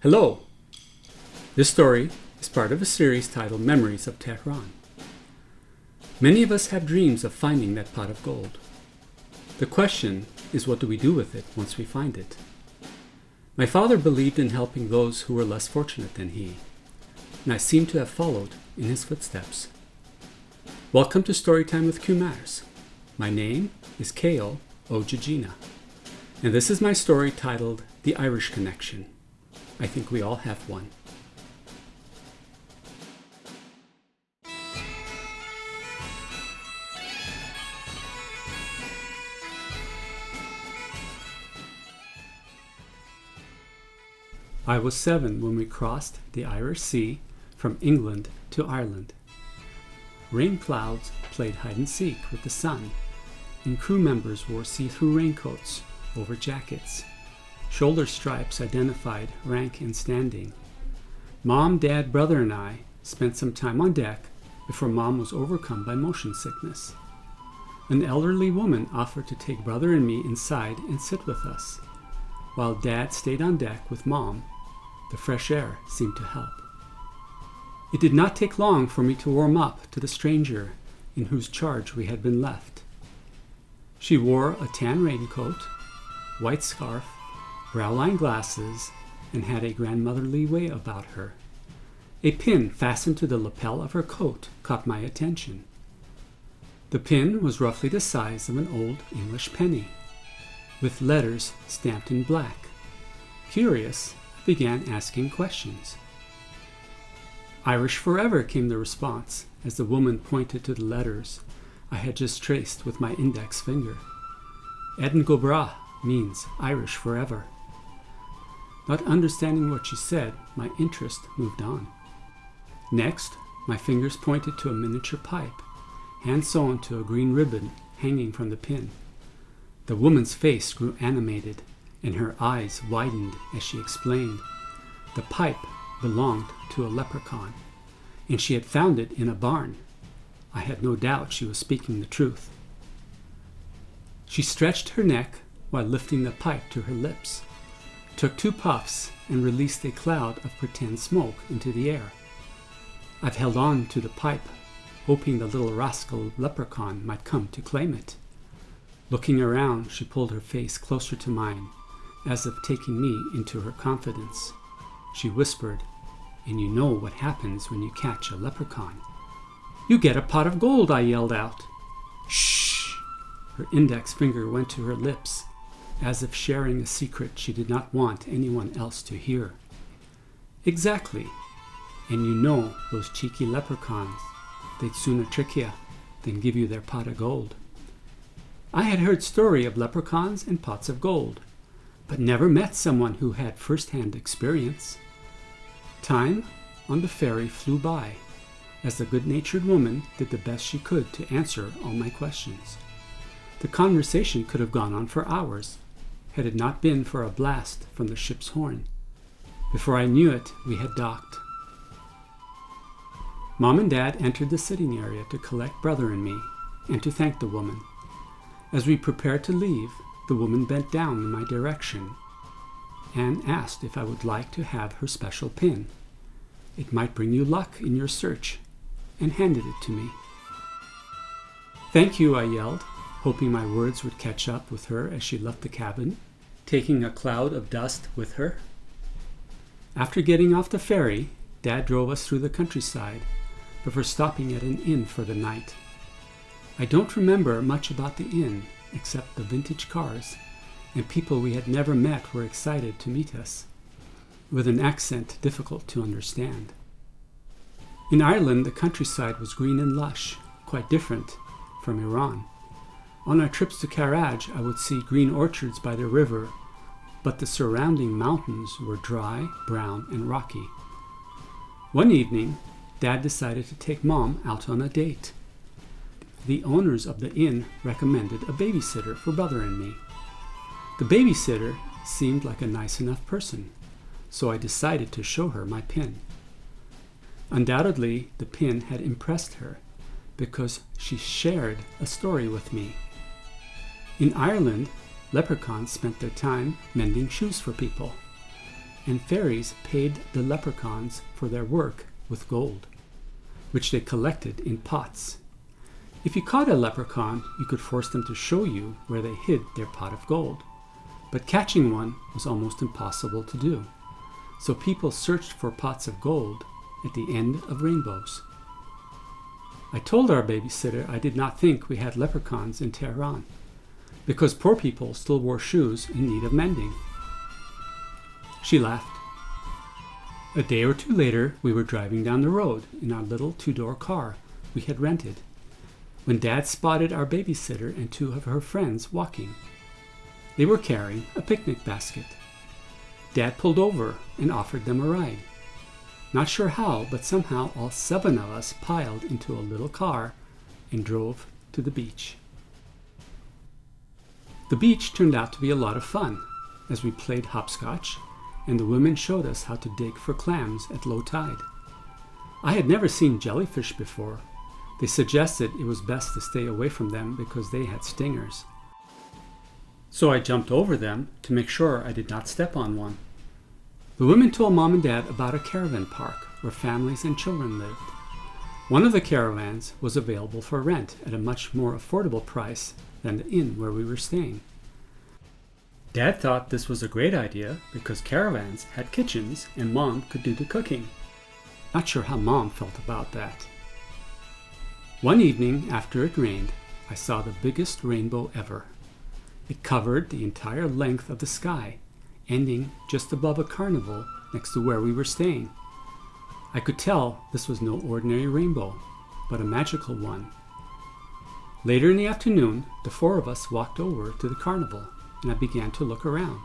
Hello! This story is part of a series titled Memories of Tehran. Many of us have dreams of finding that pot of gold. The question is, what do we do with it once we find it? My father believed in helping those who were less fortunate than he, and I seem to have followed in his footsteps. Welcome to Storytime with Kumars. My name is Kayo Jijina, and this is my story titled The Irish Connection. I think we all have one. I was 7 when we crossed the Irish Sea from England to Ireland. Rain clouds played hide-and-seek with the sun, and crew members wore see-through raincoats over jackets. Shoulder stripes identified rank and standing. Mom, Dad, brother, and I spent some time on deck before Mom was overcome by motion sickness. An elderly woman offered to take brother and me inside and sit with us. While Dad stayed on deck with Mom, the fresh air seemed to help. It did not take long for me to warm up to the stranger in whose charge we had been left. She wore a tan raincoat, white scarf, brow-line glasses, and had a grandmotherly way about her. A pin fastened to the lapel of her coat caught my attention. The pin was roughly the size of an old English penny, with letters stamped in black. Curious, I began asking questions. "Irish forever," came the response as the woman pointed to the letters I had just traced with my index finger. Eden Gobra means Irish forever. Not understanding what she said, my interest moved on. Next, my fingers pointed to a miniature pipe, hand-sewn to a green ribbon hanging from the pin. The woman's face grew animated, and her eyes widened as she explained. The pipe belonged to a leprechaun, and she had found it in a barn. I had no doubt she was speaking the truth. She stretched her neck while lifting the pipe to her lips, took 2 puffs, and released a cloud of pretend smoke into the air. I've held on to the pipe, hoping the little rascal leprechaun might come to claim it. Looking around, she pulled her face closer to mine, as if taking me into her confidence. She whispered, "And you know what happens when you catch a leprechaun." "You get a pot of gold," I yelled out. "Shh!" Her index finger went to her lips, as if sharing a secret she did not want anyone else to hear. "Exactly. And you know those cheeky leprechauns, they'd sooner trick you than give you their pot of gold." I had heard story of leprechauns and pots of gold, but never met someone who had first-hand experience. Time on the ferry flew by, as the good-natured woman did the best she could to answer all my questions. The conversation could have gone on for hours, had it not been for a blast from the ship's horn. Before I knew it, we had docked. Mom and Dad entered the sitting area to collect brother and me, and to thank the woman. As we prepared to leave, the woman bent down in my direction and asked if I would like to have her special pin. It might bring you luck in your search, and handed it to me. "Thank you," I yelled, hoping my words would catch up with her as she left the cabin, taking a cloud of dust with her. After getting off the ferry, Dad drove us through the countryside, before stopping at an inn for the night. I don't remember much about the inn, except the vintage cars, and people we had never met were excited to meet us, with an accent difficult to understand. In Ireland, the countryside was green and lush, quite different from Iran. On our trips to Karaj, I would see green orchards by the river, but the surrounding mountains were dry, brown, and rocky. One evening, Dad decided to take Mom out on a date. The owners of the inn recommended a babysitter for brother and me. The babysitter seemed like a nice enough person, so I decided to show her my pin. Undoubtedly, the pin had impressed her, because she shared a story with me. In Ireland, leprechauns spent their time mending shoes for people. and fairies paid the leprechauns for their work with gold, which they collected in pots. If you caught a leprechaun, you could force them to show you where they hid their pot of gold. But catching one was almost impossible to do, so people searched for pots of gold at the end of rainbows. I told our babysitter I did not think we had leprechauns in Tehran, because poor people still wore shoes in need of mending. She laughed. A day or two later, we were driving down the road in our little two-door car we had rented, when Dad spotted our babysitter and two of her friends walking. They were carrying a picnic basket. Dad pulled over and offered them a ride. Not sure how, but somehow all 7 of us piled into a little car and drove to the beach. The beach turned out to be a lot of fun, as we played hopscotch, and the women showed us how to dig for clams at low tide. I had never seen jellyfish before. They suggested it was best to stay away from them because they had stingers. So I jumped over them to make sure I did not step on one. The women told Mom and Dad about a caravan park where families and children lived. One of the caravans was available for rent at a much more affordable price than the inn where we were staying. Dad thought this was a great idea because caravans had kitchens and Mom could do the cooking. Not sure how Mom felt about that. One evening after it rained, I saw the biggest rainbow ever. It covered the entire length of the sky, ending just above a carnival next to where we were staying. I could tell this was no ordinary rainbow, but a magical one. Later in the afternoon, the 4 of us walked over to the carnival, and I began to look around.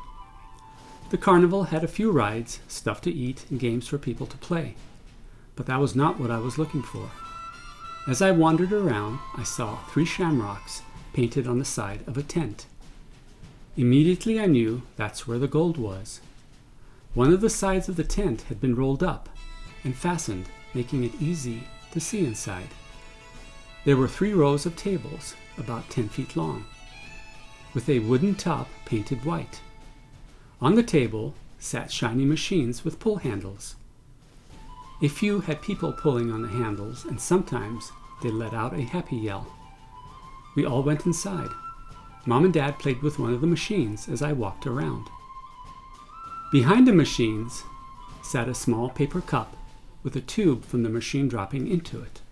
The carnival had a few rides, stuff to eat, and games for people to play, but that was not what I was looking for. As I wandered around, I saw 3 shamrocks painted on the side of a tent. Immediately I knew that's where the gold was. One of the sides of the tent had been rolled up and fastened, making it easy to see inside. There were 3 rows of tables, about 10 feet long, with a wooden top painted white. On the table sat shiny machines with pull handles. A few had people pulling on the handles, and sometimes they let out a happy yell. We all went inside. Mom and Dad played with one of the machines as I walked around. Behind the machines sat a small paper cup with a tube from the machine dropping into it.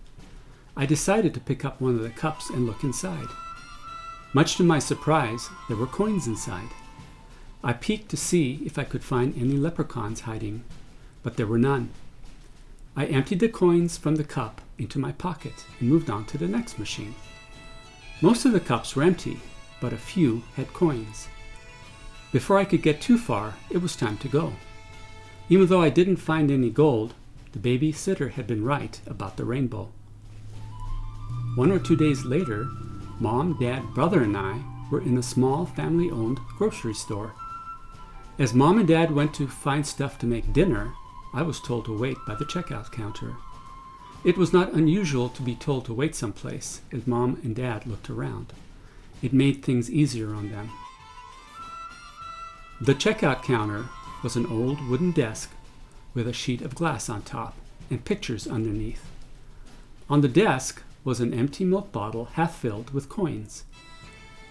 I decided to pick up one of the cups and look inside. Much to my surprise, there were coins inside. I peeked to see if I could find any leprechauns hiding, but there were none. I emptied the coins from the cup into my pocket and moved on to the next machine. Most of the cups were empty, but a few had coins. Before I could get too far, it was time to go. Even though I didn't find any gold, the babysitter had been right about the rainbow. 1 or 2 days later, Mom, Dad, brother, and I were in a small family-owned grocery store. As Mom and Dad went to find stuff to make dinner, I was told to wait by the checkout counter. It was not unusual to be told to wait someplace as Mom and Dad looked around. It made things easier on them. The checkout counter was an old wooden desk with a sheet of glass on top and pictures underneath. On the desk was an empty milk bottle half filled with coins,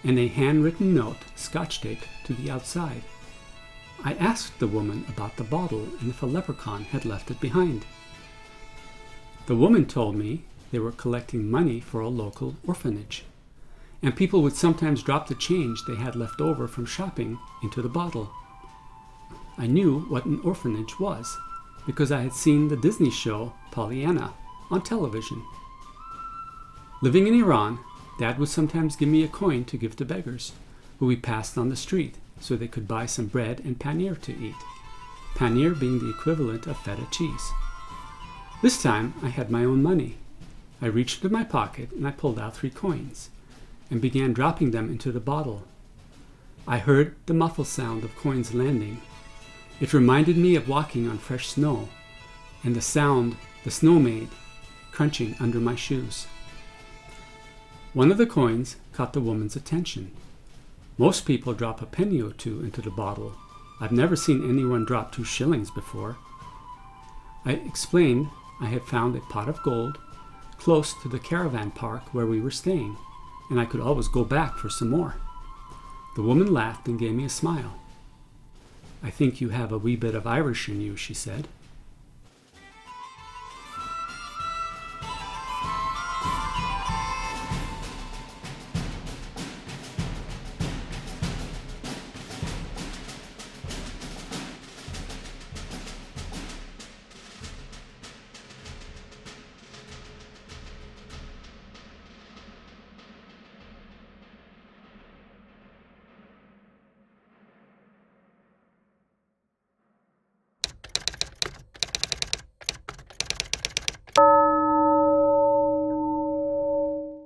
and a handwritten note scotch-taped to the outside. I asked the woman about the bottle and if a leprechaun had left it behind. The woman told me they were collecting money for a local orphanage, and people would sometimes drop the change they had left over from shopping into the bottle. I knew what an orphanage was because I had seen the Disney show Pollyanna on television. Living in Iran, Dad would sometimes give me a coin to give to beggars who we passed on the street so they could buy some bread and paneer to eat, paneer being the equivalent of feta cheese. This time I had my own money. I reached into my pocket and I pulled out 3 coins and began dropping them into the bottle. I heard the muffled sound of coins landing. It reminded me of walking on fresh snow and the sound the snow made crunching under my shoes. One of the coins caught the woman's attention. Most people drop a penny or 2 into the bottle, I've never seen anyone drop 2 shillings before. I explained I had found a pot of gold close to the caravan park where we were staying, and I could always go back for some more. The woman laughed and gave me a smile. I think you have a wee bit of Irish in you, she said.